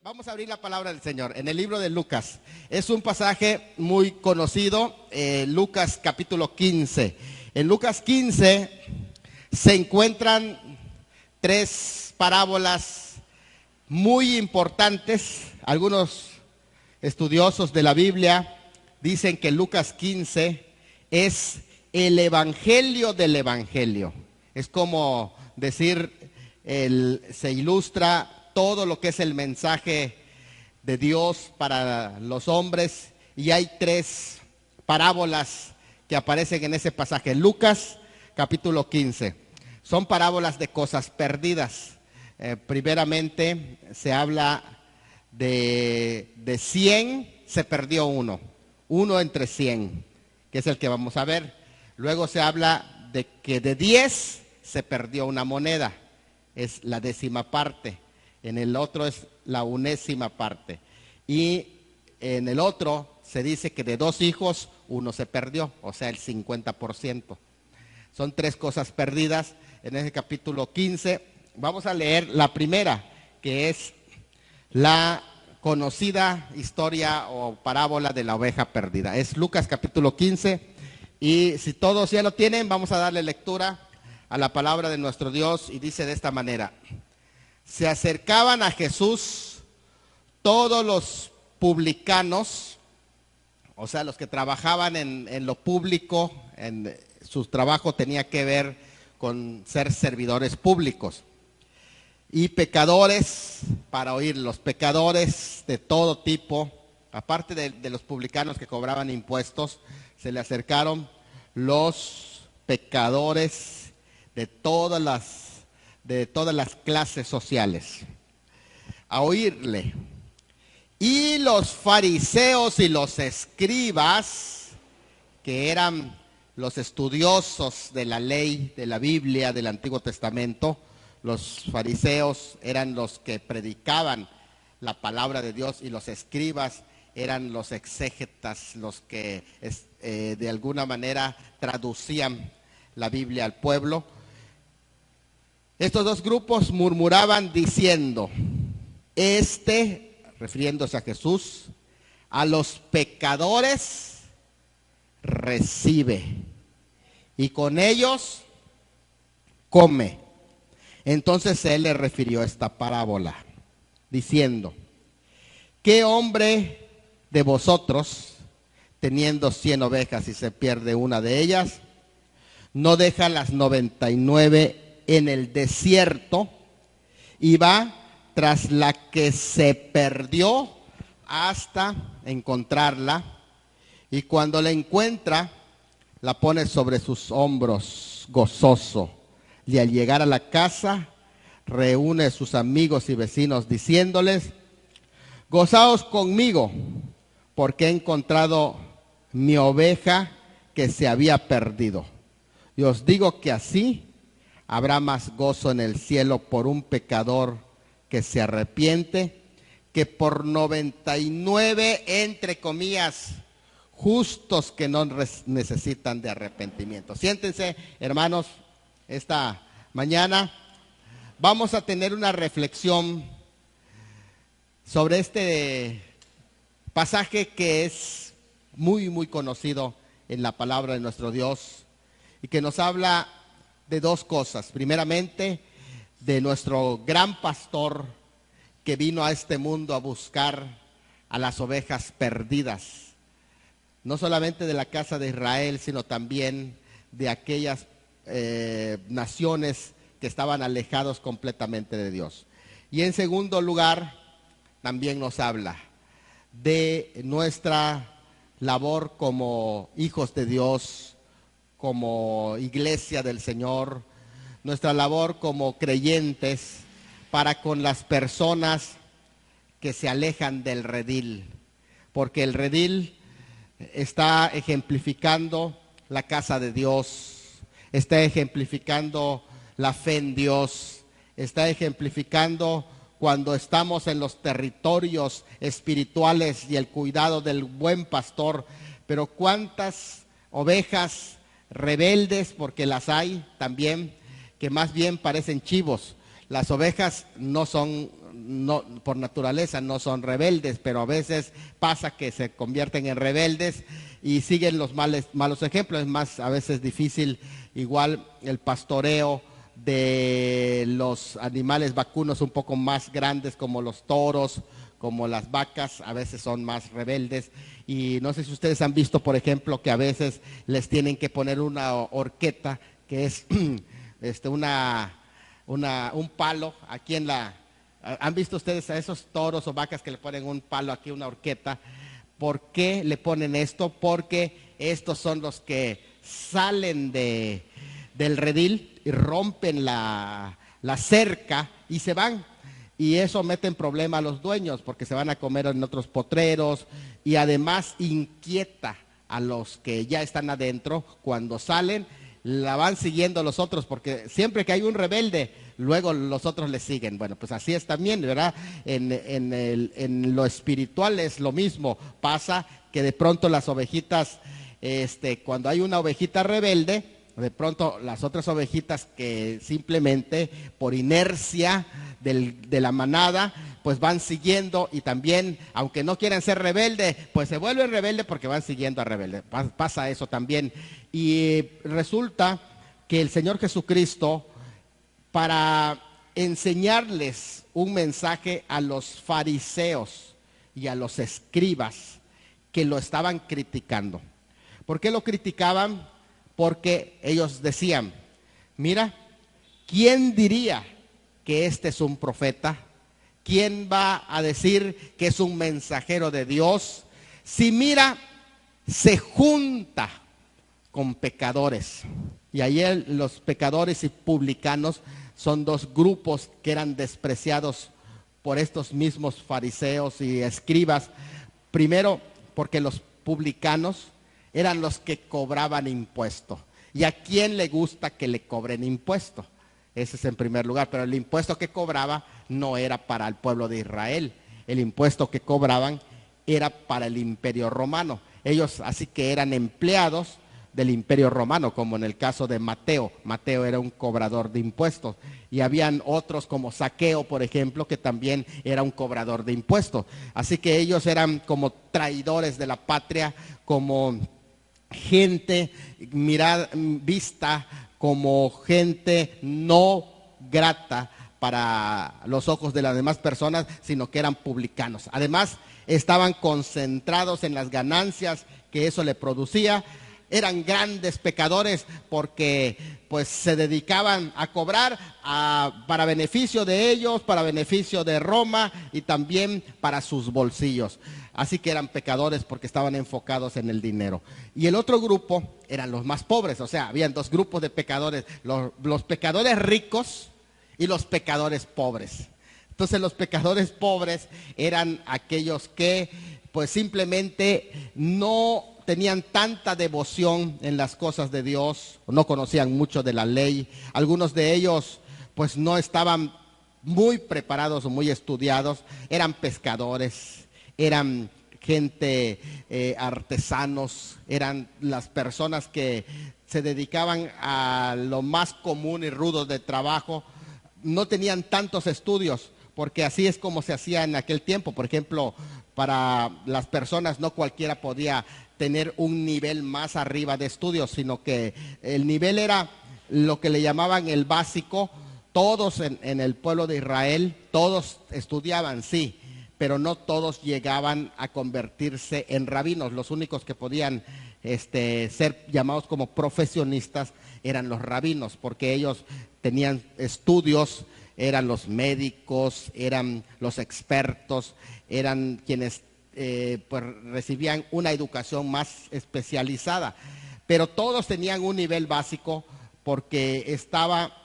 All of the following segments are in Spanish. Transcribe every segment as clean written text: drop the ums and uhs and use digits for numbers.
Vamos a abrir la palabra del Señor en el libro de Lucas. Es un pasaje muy conocido, Lucas capítulo 15. En Lucas 15 se encuentran tres parábolas muy importantes. Algunos estudiosos de la Biblia dicen que Lucas 15 es el evangelio del evangelio. Es como decir, se ilustra todo lo que es el mensaje de Dios para los hombres, y hay tres parábolas que aparecen en ese pasaje. Lucas capítulo 15. Son parábolas de cosas perdidas. Primeramente se habla de 100, se perdió uno entre 100, que es el que vamos a ver. Luego se habla de que de 10 se perdió una moneda, es la 10ª parte. En el otro es la 1ª parte. Y en el otro se dice que de 2 hijos, uno se perdió, o sea, el 50%. Son tres cosas perdidas en ese capítulo 15. Vamos a leer la primera, que es la conocida historia o parábola de la oveja perdida. Es Lucas capítulo 15. Y si todos ya lo tienen, vamos a darle lectura a la palabra de nuestro Dios, y dice de esta manera: se acercaban a Jesús todos los publicanos, o sea, los que trabajaban en lo público. Su trabajo tenía que ver con ser servidores públicos, y pecadores, para oír. Los pecadores de todo tipo, aparte de los publicanos que cobraban impuestos, se le acercaron los pecadores de todas las clases sociales a oírle. Y los fariseos y los escribas, que eran los estudiosos de la ley, de la Biblia, del Antiguo Testamento. Los fariseos eran los que predicaban la palabra de Dios, y los escribas eran los exégetas, los que de alguna manera traducían la Biblia al pueblo. Estos dos grupos murmuraban diciendo: refiriéndose a Jesús, a los pecadores recibe, y con ellos come. Entonces él le refirió esta parábola, diciendo: ¿qué hombre de vosotros, teniendo 100 ovejas y se pierde una de ellas, no deja las 99 en el desierto y va tras la que se perdió hasta encontrarla? Y cuando la encuentra, la pone sobre sus hombros gozoso. Y al llegar a la casa, reúne a sus amigos y vecinos diciéndoles: gozaos conmigo, porque he encontrado mi oveja que se había perdido. Y os digo que así habrá más gozo en el cielo por un pecador que se arrepiente, que por 99, entre comillas, justos que no necesitan de arrepentimiento. Siéntense, hermanos, esta mañana vamos a tener una reflexión sobre este pasaje que es muy, muy conocido en la palabra de nuestro Dios, y que nos habla de dos cosas. Primeramente, de nuestro gran pastor que vino a este mundo a buscar a las ovejas perdidas, no solamente de la casa de Israel, sino también de aquellas naciones que estaban alejados completamente de Dios. Y en segundo lugar, también nos habla de nuestra labor como hijos de Dios, como iglesia del Señor, nuestra labor como creyentes para con las personas que se alejan del redil, porque el redil está ejemplificando la casa de Dios, está ejemplificando la fe en Dios, está ejemplificando cuando estamos en los territorios espirituales y el cuidado del buen pastor. Pero cuántas ovejas rebeldes, porque las hay también, que más bien parecen chivos. Las ovejas no son, no, por naturaleza no son rebeldes, pero a veces pasa que se convierten en rebeldes y siguen los malos ejemplos. Es más, a veces difícil igual el pastoreo de los animales vacunos un poco más grandes como los toros, como las vacas, a veces son más rebeldes. Y no sé si ustedes han visto, por ejemplo, que a veces les tienen que poner una horqueta, que es un palo aquí en la... ¿Han visto ustedes a esos toros o vacas que le ponen un palo aquí, una horqueta? ¿Por qué le ponen esto? Porque estos son los que salen del redil y rompen la cerca y se van. Y eso mete en problema a los dueños porque se van a comer en otros potreros y además inquieta a los que ya están adentro. Cuando salen, la van siguiendo los otros porque siempre que hay un rebelde, luego los otros le siguen. Bueno, pues así es también, ¿verdad? En lo espiritual es lo mismo. Pasa que de pronto las ovejitas, cuando hay una ovejita rebelde, de pronto las otras ovejitas que simplemente por inercia de la manada, pues van siguiendo y también, aunque no quieran ser rebeldes, pues se vuelven rebeldes porque van siguiendo a rebeldes. Pasa eso también. Y resulta que el Señor Jesucristo, para enseñarles un mensaje a los fariseos y a los escribas que lo estaban criticando. ¿Por qué lo criticaban? Porque ellos decían, mira, ¿quién diría que este es un profeta? ¿Quién va a decir que es un mensajero de Dios? Si mira, se junta con pecadores. Y ahí los pecadores y publicanos son dos grupos que eran despreciados por estos mismos fariseos y escribas. Primero, porque los publicanos eran los que cobraban impuesto. ¿Y a quién le gusta que le cobren impuesto? Ese es en primer lugar, pero el impuesto que cobraba no era para el pueblo de Israel. El impuesto que cobraban era para el Imperio Romano. Ellos así que eran empleados del Imperio Romano, como en el caso de Mateo. Mateo era un cobrador de impuestos. Y habían otros como Zaqueo, por ejemplo, que también era un cobrador de impuestos. Así que ellos eran como traidores de la patria, como gente vista como gente no grata para los ojos de las demás personas, sino que eran publicanos. Además, estaban concentrados en las ganancias que eso le producía. Eran grandes pecadores porque pues se dedicaban a cobrar para beneficio de ellos, para beneficio de Roma y también para sus bolsillos. Así que eran pecadores porque estaban enfocados en el dinero. Y el otro grupo eran los más pobres, o sea, habían dos grupos de pecadores, los pecadores ricos y los pecadores pobres. Entonces los pecadores pobres eran aquellos que pues simplemente no tenían tanta devoción en las cosas de Dios, no conocían mucho de la ley. Algunos de ellos pues no estaban muy preparados o muy estudiados, eran pescadores, eran gente artesanos, eran las personas que se dedicaban a lo más común y rudo de trabajo. No tenían tantos estudios, porque así es como se hacía en aquel tiempo. Por ejemplo, para las personas no cualquiera podía tener un nivel más arriba de estudios, sino que el nivel era lo que le llamaban el básico. Todos en el pueblo de Israel, todos estudiaban, sí, pero no todos llegaban a convertirse en rabinos. Los únicos que podían ser llamados como profesionistas eran los rabinos, porque ellos tenían estudios, eran los médicos, eran los expertos, eran quienes pues recibían una educación más especializada. Pero todos tenían un nivel básico porque estaba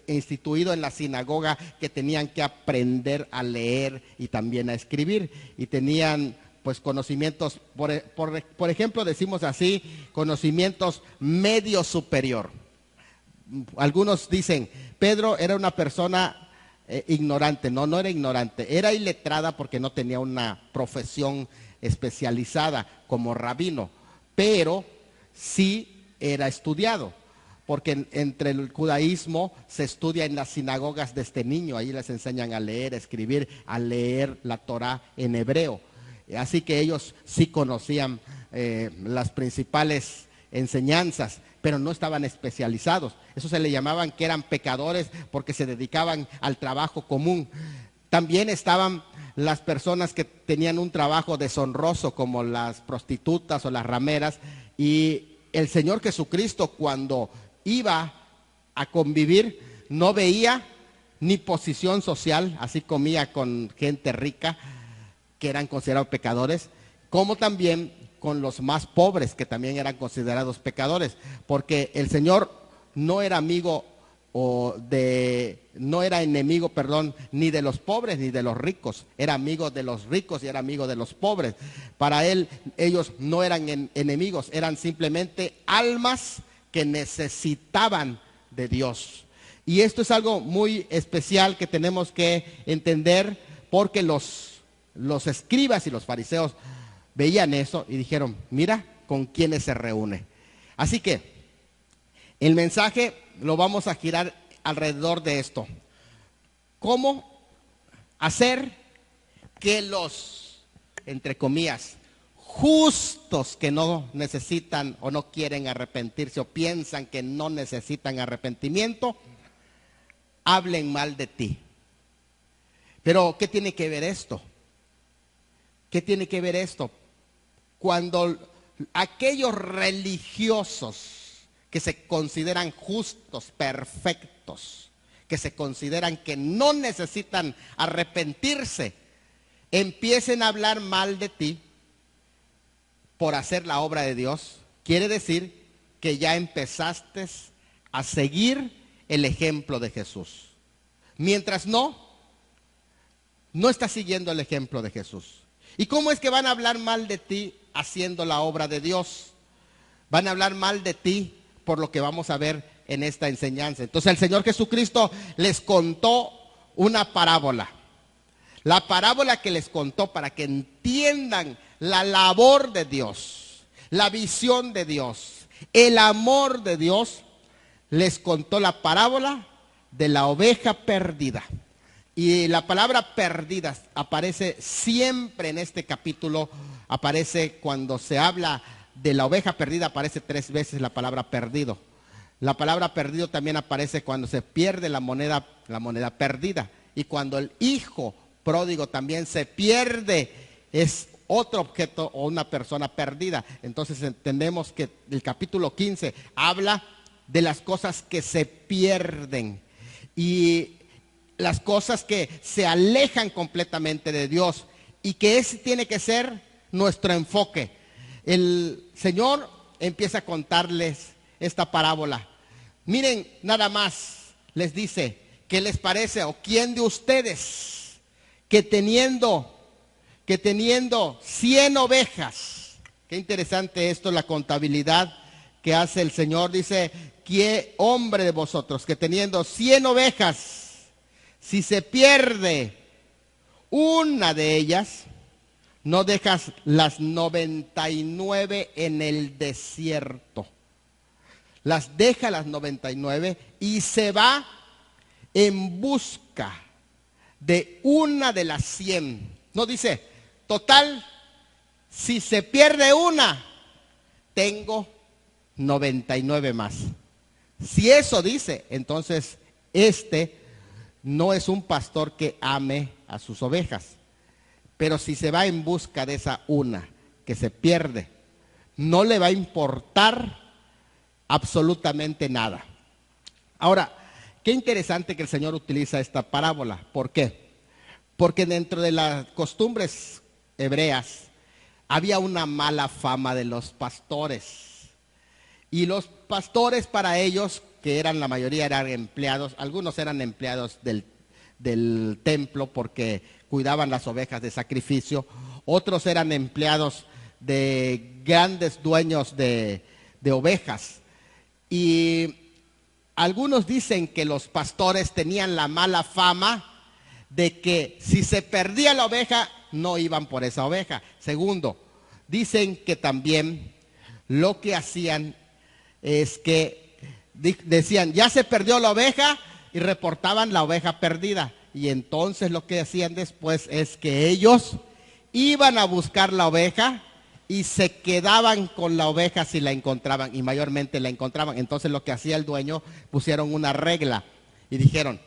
instituido en la sinagoga que tenían que aprender a leer y también a escribir, y tenían pues conocimientos, por ejemplo, decimos así, conocimientos medio superior. Algunos dicen, Pedro era una persona ignorante. No, no era ignorante, era iletrada porque no tenía una profesión especializada como rabino, pero sí era estudiado. porque entre el judaísmo se estudia en las sinagogas desde niño, ahí les enseñan a leer, a escribir, a leer la Torá en hebreo. Así que ellos sí conocían las principales enseñanzas, pero no estaban especializados. Eso se le llamaban que eran pecadores porque se dedicaban al trabajo común. También estaban las personas que tenían un trabajo deshonroso, como las prostitutas o las rameras, y el Señor Jesucristo, cuando iba a convivir, no veía ni posición social, así comía con gente rica que eran considerados pecadores, como también con los más pobres que también eran considerados pecadores, porque el Señor no era amigo no era enemigo, ni de los pobres ni de los ricos, era amigo de los ricos y era amigo de los pobres. Para él, ellos no eran enemigos, eran simplemente almas que necesitaban de Dios. Y esto es algo muy especial que tenemos que entender, porque los escribas y los fariseos veían eso y dijeron, mira con quiénes se reúne. Así que el mensaje lo vamos a girar alrededor de esto. ¿Cómo hacer que los, entre comillas, justos que no necesitan o no quieren arrepentirse o piensan que no necesitan arrepentimiento, hablen mal de ti? Pero ¿qué tiene que ver esto? ¿Qué tiene que ver esto? Cuando aquellos religiosos que se consideran justos, perfectos, que se consideran que no necesitan arrepentirse, empiecen a hablar mal de ti por hacer la obra de Dios, quiere decir que ya empezaste a seguir el ejemplo de Jesús. Mientras no estás siguiendo el ejemplo de Jesús. ¿Y cómo es que van a hablar mal de ti haciendo la obra de Dios? Van a hablar mal de ti por lo que vamos a ver en esta enseñanza. Entonces el Señor Jesucristo les contó una parábola. La parábola que les contó para que entiendan la labor de Dios, la visión de Dios, el amor de Dios, les contó la parábola de la oveja perdida. Y la palabra perdida aparece siempre en este capítulo, aparece cuando se habla de la oveja perdida, aparece 3 veces la palabra perdido. La palabra perdido también aparece cuando se pierde la moneda perdida. Y cuando el hijo pródigo también se pierde, es otro objeto o una persona perdida. Entonces entendemos que el capítulo 15 habla de las cosas que se pierden y las cosas que se alejan completamente de Dios, y que ese tiene que ser nuestro enfoque. El Señor empieza a contarles esta parábola. Miren, nada más les dice, ¿qué les parece? ¿O quién de ustedes que teniendo 100 ovejas? Qué interesante esto, la contabilidad que hace el Señor. Dice, ¿qué hombre de vosotros que teniendo 100 ovejas, si se pierde una de ellas, no dejas las 99 en el desierto? Las deja las 99 y se va en busca de una de las 100. No dice, total, si se pierde una, tengo 99 más. Si eso dice, entonces no es un pastor que ame a sus ovejas. Pero si se va en busca de esa una que se pierde, no le va a importar absolutamente nada. Ahora, qué interesante que el Señor utiliza esta parábola. ¿Por qué? Porque dentro de las costumbres hebreas había una mala fama de los pastores. Y los pastores, para ellos, que eran la mayoría eran empleados, algunos eran empleados del templo porque cuidaban las ovejas de sacrificio, otros eran empleados de grandes dueños de ovejas. Y algunos dicen que los pastores tenían la mala fama de que si se perdía la oveja, no iban por esa oveja. Segundo, dicen que también lo que hacían es que decían, ya se perdió la oveja, y reportaban la oveja perdida. Y entonces lo que hacían después es que ellos iban a buscar la oveja y se quedaban con la oveja si la encontraban, y mayormente la encontraban. Entonces lo que hacía el dueño, pusieron una regla y dijeron,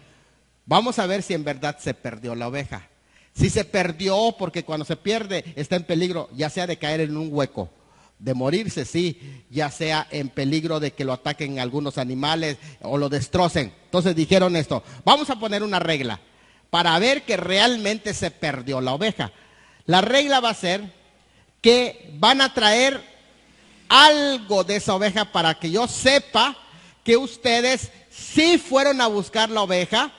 vamos a ver si en verdad se perdió la oveja. Si se perdió, porque cuando se pierde está en peligro, ya sea de caer en un hueco, de morirse, sí, ya sea en peligro de que lo ataquen algunos animales o lo destrocen. Entonces dijeron esto, vamos a poner una regla para ver que realmente se perdió la oveja. La regla va a ser que van a traer algo de esa oveja para que yo sepa que ustedes sí fueron a buscar la oveja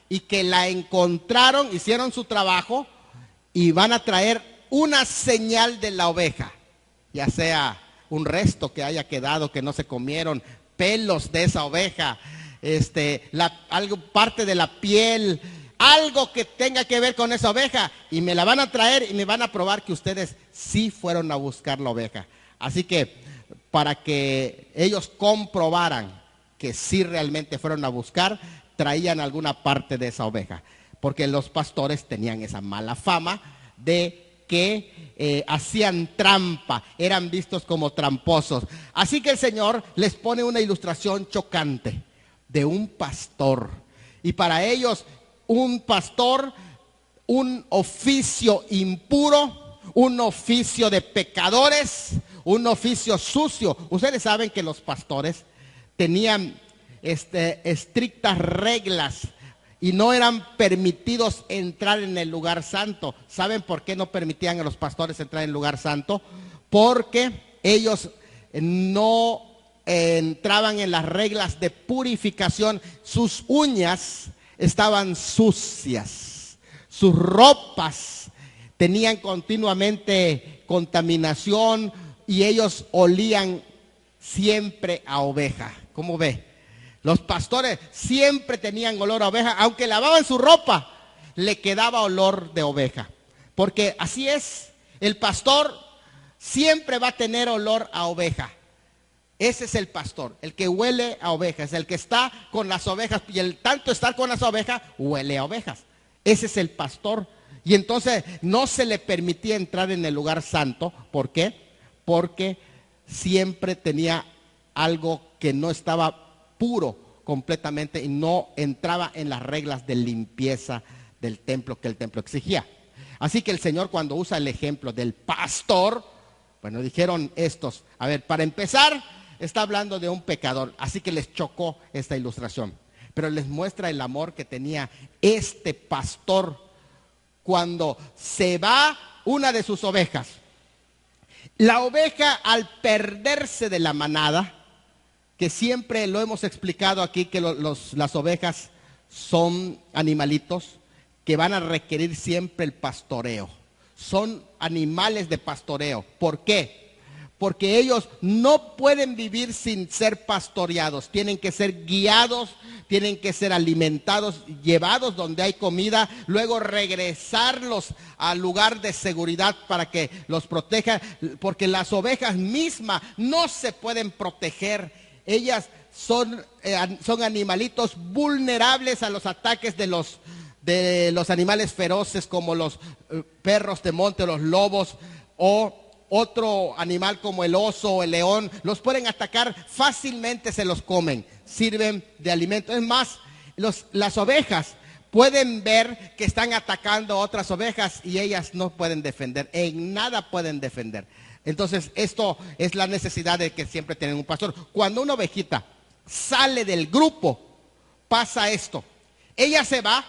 y que la encontraron, hicieron su trabajo, y van a traer una señal de la oveja, ya sea un resto que haya quedado, que no se comieron, pelos de esa oveja, algo, parte de la piel, algo que tenga que ver con esa oveja, y me la van a traer y me van a probar que ustedes sí fueron a buscar la oveja. Así que para que ellos comprobaran que sí realmente fueron a buscar, traían alguna parte de esa oveja, porque los pastores tenían esa mala fama de que hacían trampa, eran vistos como tramposos. Así que el Señor les pone una ilustración chocante de un pastor, y para ellos un pastor, un oficio impuro, un oficio de pecadores, un oficio sucio. Ustedes saben que los pastores tenían estrictas reglas y no eran permitidos entrar en el lugar santo. ¿Saben por qué no permitían a los pastores entrar en el lugar santo? Porque ellos no entraban en las reglas de purificación. Sus uñas estaban sucias, sus ropas tenían continuamente contaminación y ellos olían siempre a oveja. ¿Cómo ve? Los pastores siempre tenían olor a oveja, aunque lavaban su ropa, le quedaba olor de oveja. Porque así es, el pastor siempre va a tener olor a oveja. Ese es el pastor, el que huele a ovejas, el que está con las ovejas, y el tanto estar con las ovejas, huele a ovejas. Ese es el pastor. Y entonces no se le permitía entrar en el lugar santo. ¿Por qué? Porque siempre tenía algo que no estaba puro completamente y no entraba en las reglas de limpieza del templo que el templo exigía. Así que el Señor, cuando usa el ejemplo del pastor, bueno, dijeron estos, a ver, para empezar, está hablando de un pecador, así que les chocó esta ilustración, pero les muestra el amor que tenía este pastor cuando se va una de sus ovejas. La oveja, al perderse de la manada, que siempre lo hemos explicado aquí, que las ovejas son animalitos que van a requerir siempre el pastoreo. Son animales de pastoreo. ¿Por qué? Porque ellos no pueden vivir sin ser pastoreados. Tienen que ser guiados, tienen que ser alimentados, llevados donde hay comida, luego regresarlos al lugar de seguridad para que los proteja, porque las ovejas mismas no se pueden proteger. Ellas son animalitos vulnerables a los ataques de los animales feroces, como los perros de monte, los lobos, o otro animal como el oso o el león. Los pueden atacar fácilmente, se los comen, sirven de alimento. Es más, las ovejas pueden ver que están atacando a otras ovejas y ellas no pueden defender, en nada pueden defender. Entonces, esto es la necesidad de que siempre tienen un pastor. Cuando una ovejita sale del grupo, pasa esto. Ella se va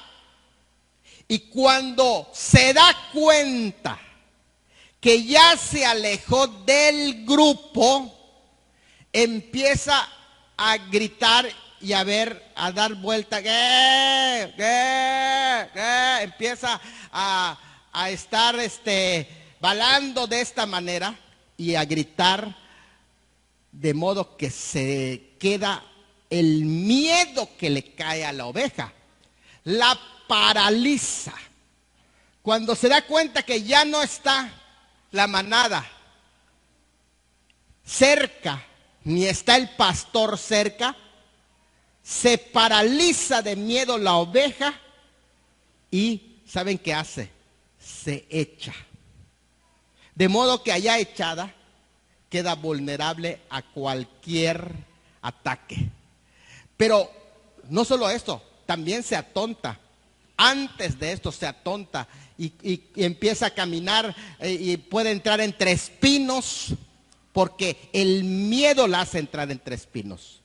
y cuando se da cuenta que ya se alejó del grupo, empieza a gritar y a dar vuelta. Empieza a estar balando de esta manera y a gritar, de modo que se queda el miedo que le cae a la oveja, la paraliza. Cuando se da cuenta que ya no está la manada cerca, ni está el pastor cerca, se paraliza de miedo la oveja y ¿saben qué hace? Se echa. De modo que allá echada queda vulnerable a cualquier ataque. Pero no solo esto, también se atonta. Antes de esto se atonta y empieza a caminar y puede entrar entre espinos, porque el miedo la hace entrar entre espinos.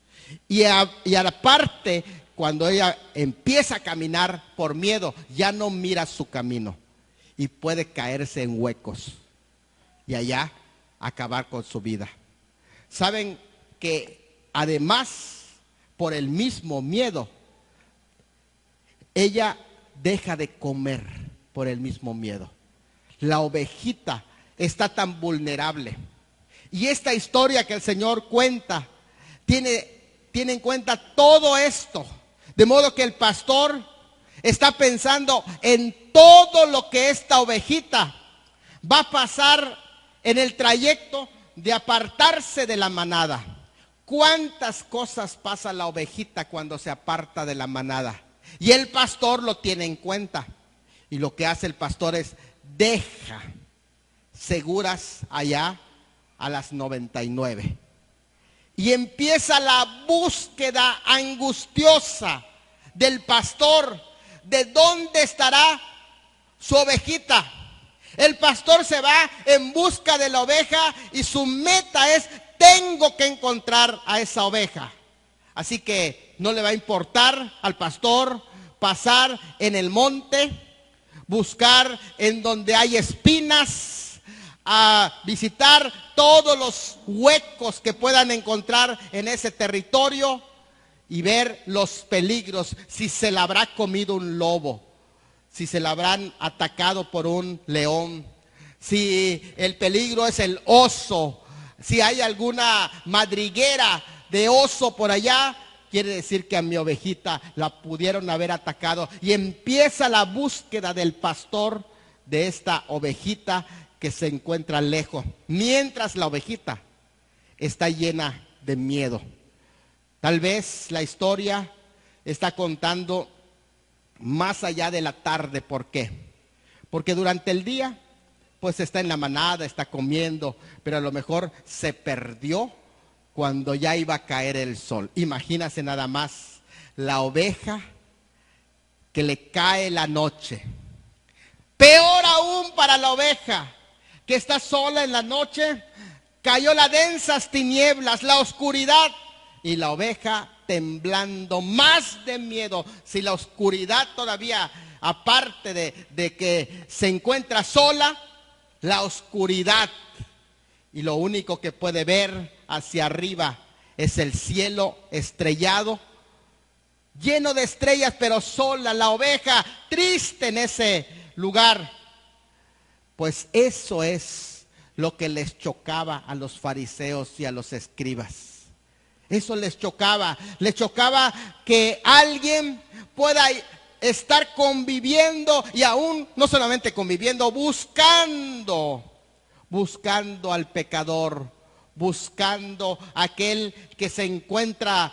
Y a la parte, cuando ella empieza a caminar por miedo, ya no mira su camino y puede caerse en huecos y allá acabar con su vida. Saben que además, por el mismo miedo, ella deja de comer por el mismo miedo. La ovejita está tan vulnerable. Y esta historia que el Señor cuenta tiene en cuenta todo esto. De modo que el pastor está pensando en todo lo que esta ovejita va a pasar en el trayecto de apartarse de la manada. ¿Cuántas cosas pasa la ovejita cuando se aparta de la manada? Y el pastor lo tiene en cuenta. Y lo que hace el pastor es deja seguras allá a las 99. Y empieza la búsqueda angustiosa del pastor de dónde estará su ovejita. El pastor se va en busca de la oveja y su meta es: tengo que encontrar a esa oveja. Así que no le va a importar al pastor pasar en el monte, buscar en donde hay espinas, a visitar todos los huecos que puedan encontrar en ese territorio y ver los peligros, si se la habrá comido un lobo, si se la habrán atacado por un león, si el peligro es el oso, si hay alguna madriguera de oso por allá, quiere decir que a mi ovejita la pudieron haber atacado. Y empieza la búsqueda del pastor de esta ovejita que se encuentra lejos, mientras la ovejita está llena de miedo. Tal vez la historia está contando más allá de la tarde. ¿Por qué? Porque durante el día pues está en la manada, está comiendo, pero a lo mejor se perdió cuando ya iba a caer el sol. Imagínase nada más la oveja que le cae la noche. Peor aún para la oveja que está sola en la noche, cayó las densas tinieblas, la oscuridad, y la oveja temblando más de miedo. Si la oscuridad todavía, aparte de que se encuentra sola, la oscuridad, y lo único que puede ver hacia arriba es el cielo estrellado, lleno de estrellas, pero sola, la oveja triste en ese lugar. Pues eso es lo que les chocaba a los fariseos y a los escribas. Eso les chocaba que alguien pueda estar conviviendo, y aún no solamente conviviendo, buscando al pecador, buscando a aquel que se encuentra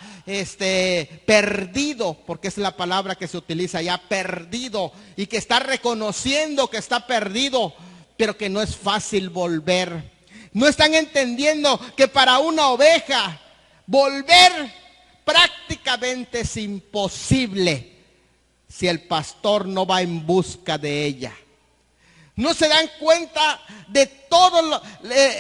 perdido, porque es la palabra que se utiliza ya, perdido, y que está reconociendo que está perdido, pero que no es fácil volver. No están entendiendo que para una oveja volver prácticamente es imposible si el pastor no va en busca de ella. No se dan cuenta de todo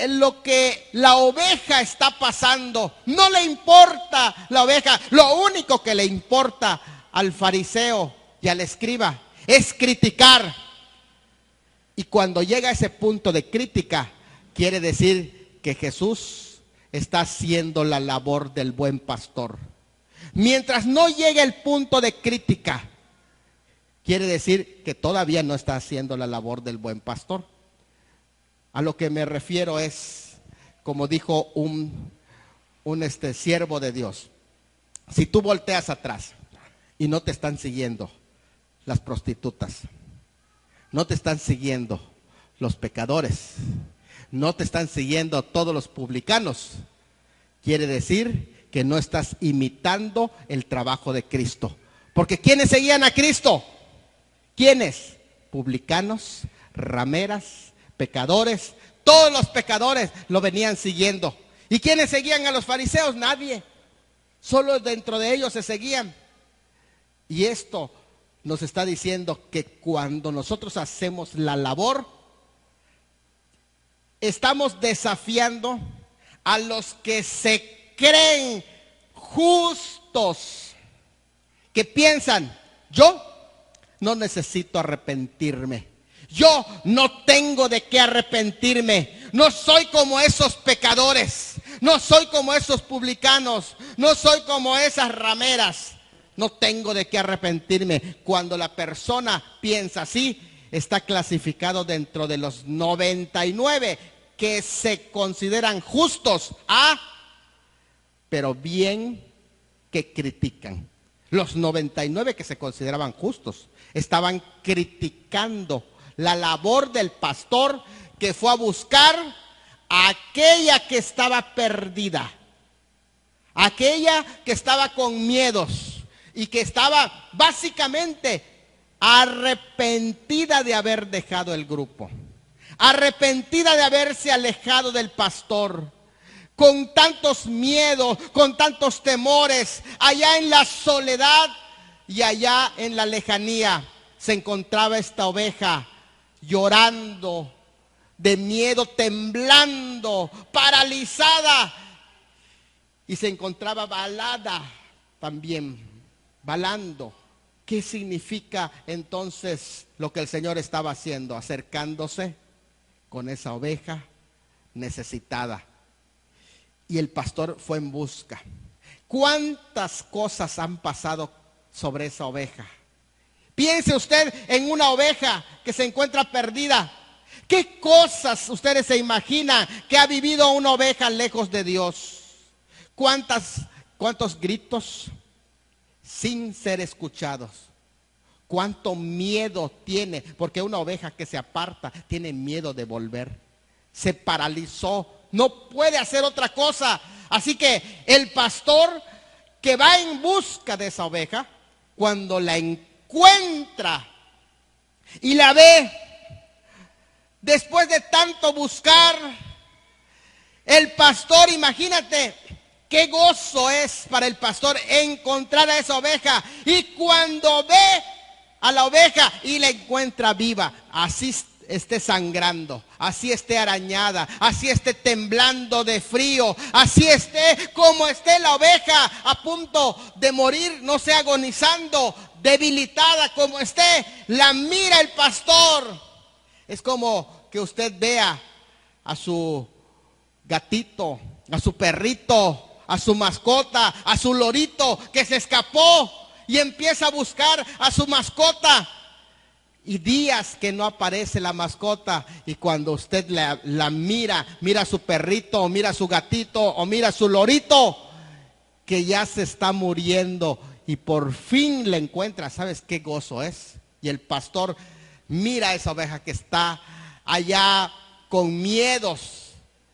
lo que la oveja está pasando. No le importa la oveja. Lo único que le importa al fariseo y al escriba es criticar. Y cuando llega a ese punto de crítica, quiere decir que Jesús está haciendo la labor del buen pastor. Mientras no llegue el punto de crítica, quiere decir que todavía no está haciendo la labor del buen pastor. A lo que me refiero es, como dijo un siervo de Dios: si tú volteas atrás y no te están siguiendo las prostitutas, no te están siguiendo los pecadores, no te están siguiendo todos los publicanos, quiere decir que no estás imitando el trabajo de Cristo. Porque ¿quiénes seguían a Cristo? ¿Quiénes? Publicanos, rameras, pecadores. Todos los pecadores lo venían siguiendo. ¿Y quiénes seguían a los fariseos? Nadie. Solo dentro de ellos se seguían. Y esto nos está diciendo que cuando nosotros hacemos la labor, estamos desafiando a los que se creen justos, que piensan, yo no necesito arrepentirme. Yo no tengo de qué arrepentirme. No soy como esos pecadores. No soy como esos publicanos. No soy como esas rameras. No tengo de qué arrepentirme. Cuando la persona piensa así, está clasificado dentro de los 99 que se consideran justos, pero bien que critican. Los 99 que se consideraban justos estaban criticando la labor del pastor que fue a buscar a aquella que estaba perdida, aquella que estaba con miedos y que estaba básicamente arrepentida de haber dejado el grupo, arrepentida de haberse alejado del pastor, con tantos miedos, con tantos temores, allá en la soledad y allá en la lejanía se encontraba esta oveja llorando de miedo, temblando, paralizada, y se encontraba balada también, balando. ¿Qué significa entonces lo que el Señor estaba haciendo? Acercándose con esa oveja necesitada. Y el pastor fue en busca. ¿Cuántas cosas han pasado sobre esa oveja? Piense usted en una oveja que se encuentra perdida. ¿Qué cosas ustedes se imaginan que ha vivido una oveja lejos de Dios? ¿Cuántos gritos sin ser escuchados? ¿Cuánto miedo tiene? Porque una oveja que se aparta tiene miedo de volver. Se paralizó, no puede hacer otra cosa. Así que el pastor que va en busca de esa oveja, cuando la encuentra y la ve, después de tanto buscar, el pastor, imagínate qué gozo es para el pastor encontrar a esa oveja. Y cuando ve a la oveja y la encuentra viva, así esté sangrando, así esté arañada, así esté temblando de frío, así esté como esté la oveja a punto de morir, no sé, agonizando, debilitada como esté, la mira el pastor. Es como que usted vea a su gatito, a su perrito, a su mascota, a su lorito que se escapó y empieza a buscar a su mascota. Y días que no aparece la mascota, y cuando usted la mira a su perrito, o mira a su gatito, o mira a su lorito, que ya se está muriendo, y por fin la encuentra. ¿Sabes qué gozo es? Y el pastor mira a esa oveja que está allá con miedos,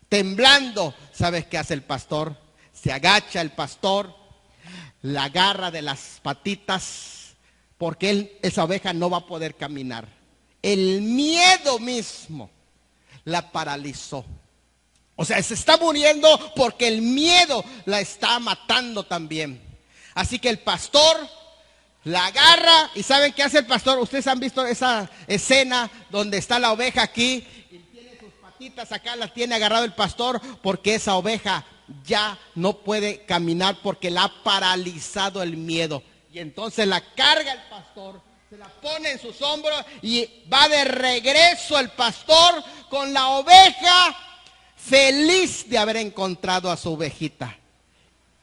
temblando. ¿Sabes qué hace el pastor? Se agacha el pastor, la agarra de las patitas, porque esa oveja no va a poder caminar. El miedo mismo la paralizó. O sea, se está muriendo porque el miedo la está matando también. Así que el pastor la agarra, y ¿saben qué hace el pastor? Ustedes han visto esa escena donde está la oveja aquí y tiene sus patitas acá, las tiene agarrado el pastor, porque esa oveja ya no puede caminar porque la ha paralizado el miedo. Y entonces la carga el pastor, se la pone en sus hombros y va de regreso el pastor con la oveja, feliz de haber encontrado a su ovejita.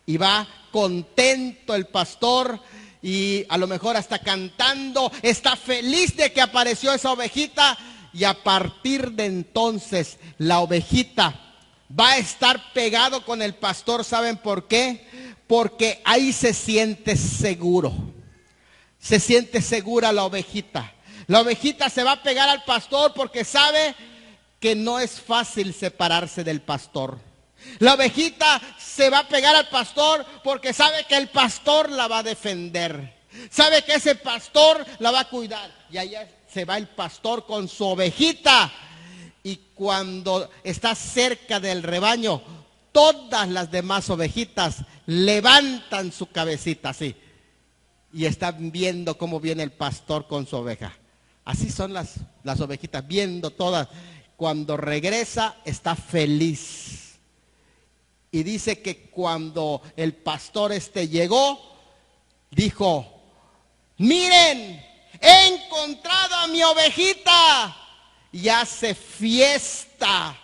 Y va contento el pastor, y a lo mejor hasta cantando, está feliz de que apareció esa ovejita. Y a partir de entonces la ovejita va a estar pegado con el pastor. ¿Saben por qué? Porque ahí se siente seguro. Se siente segura la ovejita. La ovejita se va a pegar al pastor porque sabe que no es fácil separarse del pastor. La ovejita se va a pegar al pastor porque sabe que el pastor la va a defender. Sabe que ese pastor la va a cuidar. Y allá se va el pastor con su ovejita. Y cuando está cerca del rebaño, todas las demás ovejitas levantan su cabecita así. Y están viendo cómo viene el pastor con su oveja. Así son las ovejitas, viendo todas. Cuando regresa, está feliz. Y dice que cuando el pastor llegó, dijo: miren, he encontrado a mi ovejita. Y hace fiesta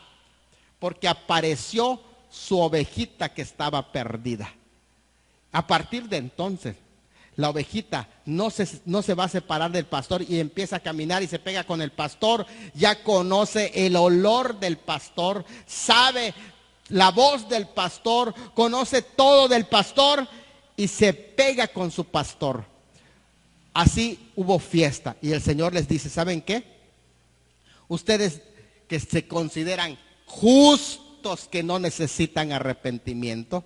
porque apareció su ovejita que estaba perdida. A partir de entonces, la ovejita no se va a separar del pastor y empieza a caminar y se pega con el pastor. Ya conoce el olor del pastor, sabe la voz del pastor, conoce todo del pastor y se pega con su pastor. Así hubo fiesta y el Señor les dice: ¿saben qué? Ustedes que se consideran justos, que no necesitan arrepentimiento,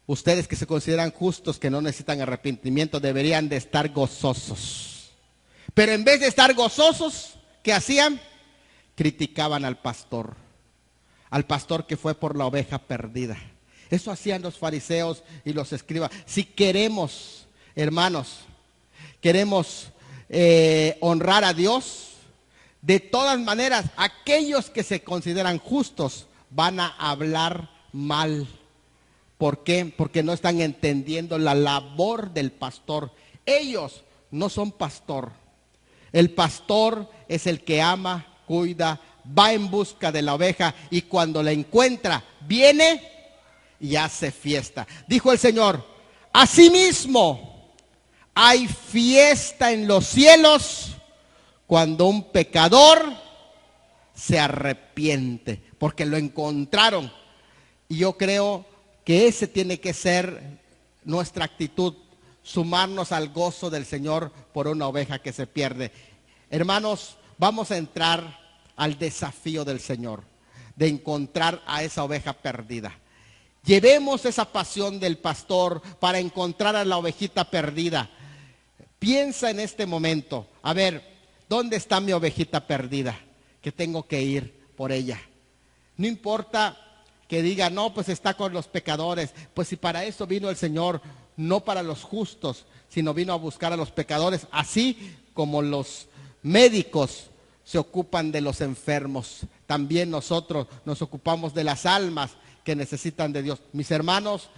ustedes que se consideran justos, que no necesitan arrepentimiento, deberían de estar gozosos. Pero en vez de estar gozosos, ¿qué hacían? Criticaban al pastor que fue por la oveja perdida. Eso hacían los fariseos y los escribas. Si queremos, hermanos, queremos honrar a Dios, de todas maneras, aquellos que se consideran justos van a hablar mal. ¿Por qué? Porque no están entendiendo la labor del pastor. Ellos no son pastor. El pastor es el que ama, cuida, va en busca de la oveja y cuando la encuentra, viene y hace fiesta. Dijo el Señor: asimismo, hay fiesta en los cielos cuando un pecador se arrepiente, porque lo encontraron. Y yo creo que ese tiene que ser nuestra actitud, sumarnos al gozo del Señor por una oveja que se pierde. Hermanos, vamos a entrar al desafío del Señor, de encontrar a esa oveja perdida. Llevemos esa pasión del pastor para encontrar a la ovejita perdida. Piensa en este momento, a ver, ¿dónde está mi ovejita perdida? Que tengo que ir por ella. No importa que diga: no, pues está con los pecadores. Pues si para eso vino el Señor, no para los justos, sino vino a buscar a los pecadores. Así como los médicos se ocupan de los enfermos, también nosotros nos ocupamos de las almas que necesitan de Dios. Mis hermanos,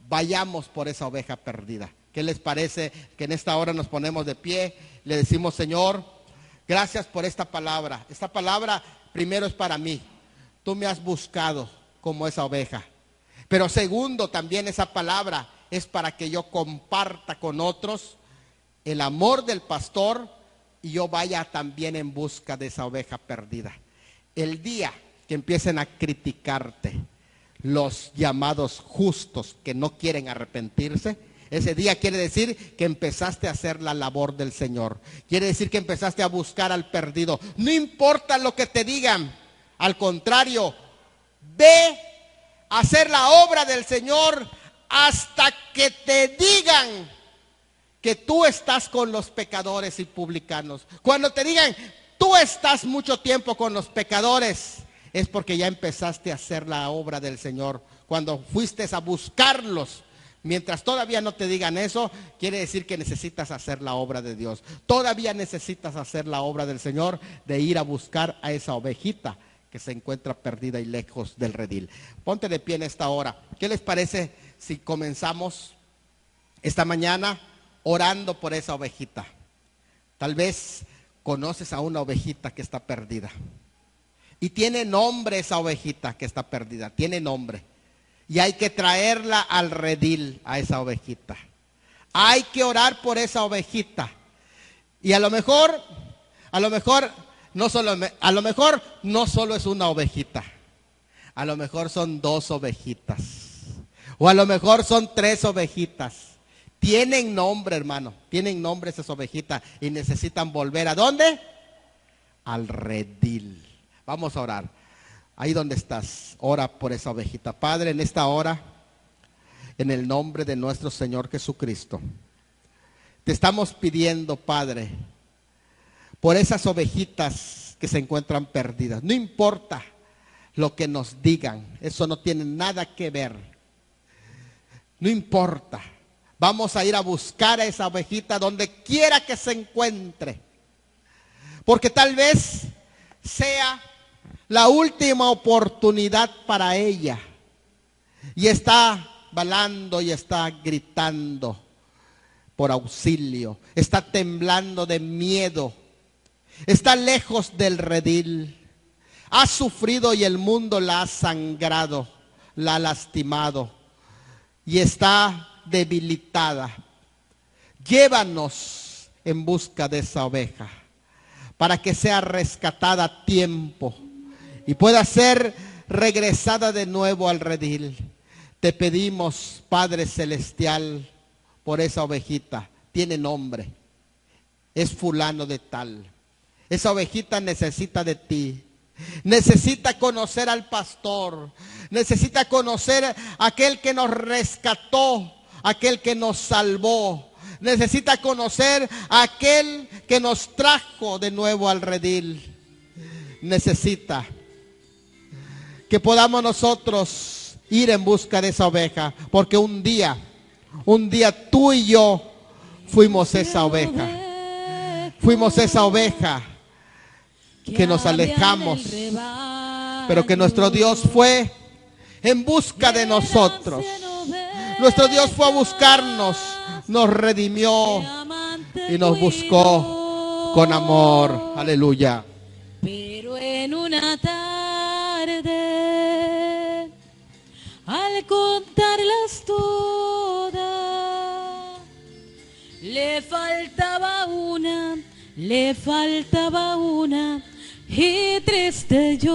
vayamos por esa oveja perdida. ¿Qué les parece que en esta hora nos ponemos de pie? Le decimos: Señor, gracias por esta palabra. Esta palabra primero es para mí. Tú me has buscado como esa oveja. Pero segundo, también esa palabra es para que yo comparta con otros el amor del pastor y yo vaya también en busca de esa oveja perdida. El día que empiecen a criticarte los llamados justos que no quieren arrepentirse, ese día quiere decir que empezaste a hacer la labor del Señor. Quiere decir que empezaste a buscar al perdido. No importa lo que te digan. Al contrario, ve a hacer la obra del Señor hasta que te digan que tú estás con los pecadores y publicanos. Cuando te digan: tú estás mucho tiempo con los pecadores, es porque ya empezaste a hacer la obra del Señor. Cuando fuiste a buscarlos, mientras todavía no te digan eso, quiere decir que necesitas hacer la obra de Dios. Todavía necesitas hacer la obra del Señor, de ir a buscar a esa ovejita que se encuentra perdida y lejos del redil. Ponte de pie en esta hora. ¿Qué les parece si comenzamos esta mañana orando por esa ovejita? Tal vez conoces a una ovejita que está perdida. Y tiene nombre esa ovejita que está perdida, tiene nombre. Y hay que traerla al redil, a esa ovejita. Hay que orar por esa ovejita. Y a lo mejor no solo es una ovejita. A lo mejor son 2 ovejitas. O a lo mejor son 3 ovejitas. Tienen nombre, hermano. Tienen nombre esas ovejitas. Y necesitan volver ¿a dónde? Al redil. Vamos a orar. Ahí donde estás, ora por esa ovejita. Padre, en esta hora, en el nombre de nuestro Señor Jesucristo, te estamos pidiendo, Padre, por esas ovejitas que se encuentran perdidas. No importa lo que nos digan, eso no tiene nada que ver. No importa. Vamos a ir a buscar a esa ovejita donde quiera que se encuentre. Porque tal vez sea la última oportunidad para ella. Y está balando y está gritando por auxilio. Está temblando de miedo. Está lejos del redil. Ha sufrido y el mundo la ha sangrado, la ha lastimado. Y está debilitada. Llévanos en busca de esa oveja para que sea rescatada a tiempo y pueda ser regresada de nuevo al redil. Te pedimos, Padre Celestial, por esa ovejita. Tiene nombre, es fulano de tal. Esa ovejita necesita de ti. Necesita conocer al pastor. Necesita conocer a aquel que nos rescató, aquel que nos salvó. Necesita conocer a aquel que nos trajo de nuevo al redil. Necesita que podamos nosotros ir en busca de esa oveja, porque un día tú y yo fuimos esa oveja. Fuimos esa oveja que nos alejamos, pero que nuestro Dios fue en busca de nosotros. Nuestro Dios fue a buscarnos, nos redimió y nos buscó con amor. Aleluya. Pero en una tarde, al contarlas todas, le faltaba una y triste yo